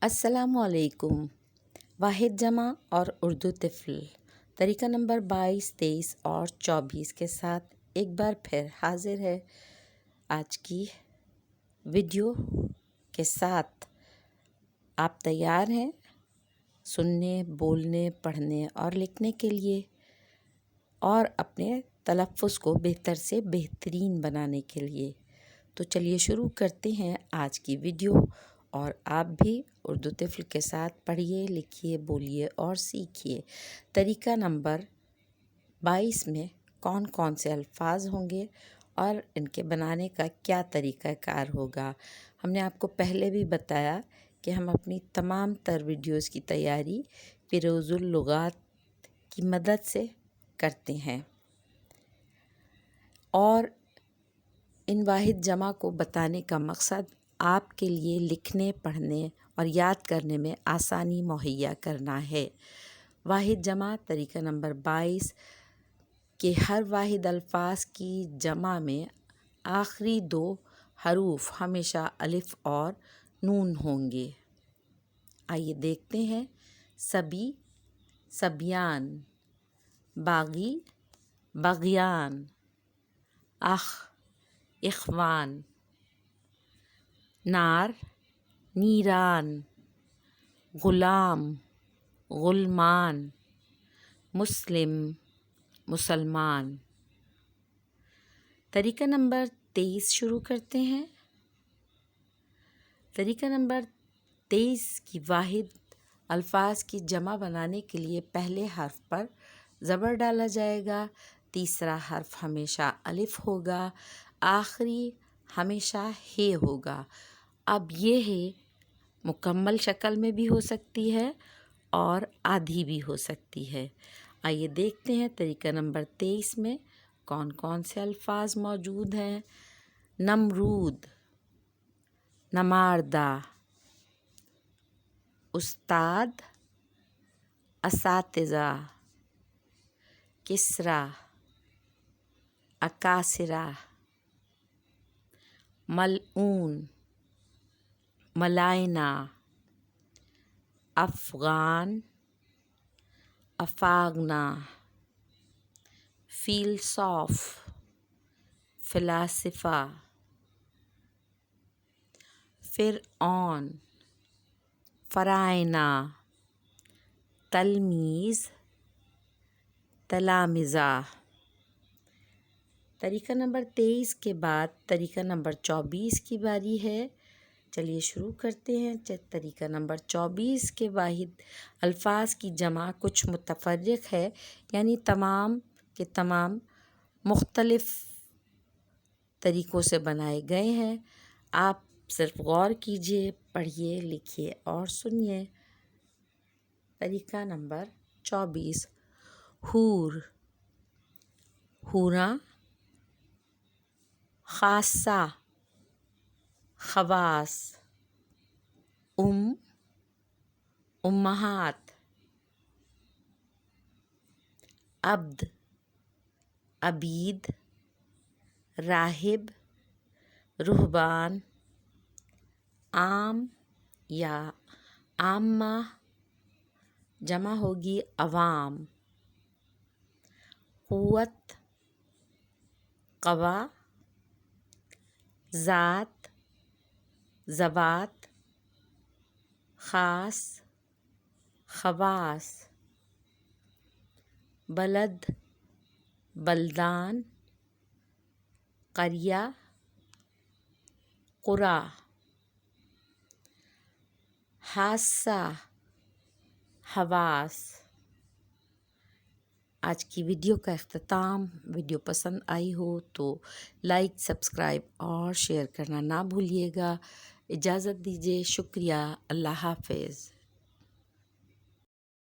السلام علیکم۔ واحد جمع اور اردو طفل طریقہ نمبر 22، 23 اور 24 کے ساتھ ایک بار پھر حاضر ہے آج کی ویڈیو کے ساتھ۔ آپ تیار ہیں سننے، بولنے، پڑھنے اور لکھنے کے لیے اور اپنے تلفظ کو بہتر سے بہترین بنانے کے لیے؟ تو چلیے شروع کرتے ہیں آج کی ویڈیو، اور آپ بھی اردو طفل کے ساتھ پڑھیے، لکھیے، بولیے اور سیکھیے۔ طریقہ نمبر 22 میں کون کون سے الفاظ ہوں گے اور ان کے بنانے کا کیا طریقہ کار ہوگا؟ ہم نے آپ کو پہلے بھی بتایا کہ ہم اپنی تمام تر ویڈیوز کی تیاری فیروز اللغات کی مدد سے کرتے ہیں، اور ان واحد جمع کو بتانے کا مقصد آپ کے لیے لکھنے، پڑھنے اور یاد کرنے میں آسانی مہیا کرنا ہے۔ واحد جمع طریقہ نمبر 22 کے ہر واحد الفاظ کی جمع میں آخری 2 حروف ہمیشہ الف اور نون ہوں گے۔ آئیے دیکھتے ہیں۔ سبی، سبیان، باغی، بغیان، اخ، اخوان، نار، نیران، غلام، غلمان، مسلم، مسلمان۔ طریقہ نمبر 23 شروع کرتے ہیں۔ طریقہ نمبر 23 کی واحد الفاظ کی جمع بنانے کے لیے پہلے حرف پر زبر ڈالا جائے گا، تیسرا حرف ہمیشہ الف ہوگا، آخری ہمیشہ ہے ہوگا۔ اب یہ ہے مکمل شکل میں بھی ہو سکتی ہے اور آدھی بھی ہو سکتی ہے۔ آئیے دیکھتے ہیں طریقہ نمبر 23 میں کون کون سے الفاظ موجود ہیں۔ نمرود، نماردہ، استاد، اساتذہ، کسریٰ، اکاسرہ، ملعون، ملائنہ، افغان، افاغنہ، فیلسوف، فلاسفہ، فرعون، فرائض، تلمیذ، تلامذہ۔ طریقہ نمبر 23 کے بعد طریقہ نمبر 24 کی باری ہے۔ چلیے شروع کرتے ہیں۔ طریقہ نمبر 24 کے واحد الفاظ کی جمع کچھ متفرق ہے، یعنی تمام کے تمام مختلف طریقوں سے بنائے گئے ہیں۔ آپ صرف غور کیجئے، پڑھیے، لکھیے اور سنیے۔ طریقہ نمبر 24۔ حور، حوراں، خاصہ، خواص، امہات، عبد، عبید، راہب، رہبان، عام یا عامہ، جمع ہوگی عوام، قوت، قوا، ذات، ذوات، خاص، خواص، بلد، بلدان، قریہ، قریٰ، حاسہ، حواس۔ آج کی ویڈیو کا اختتام۔ ویڈیو پسند آئی ہو تو لائک، سبسکرائب اور شیئر کرنا نہ بھولیے گا۔ اجازت دیجیے، شکریہ، اللہ حافظ۔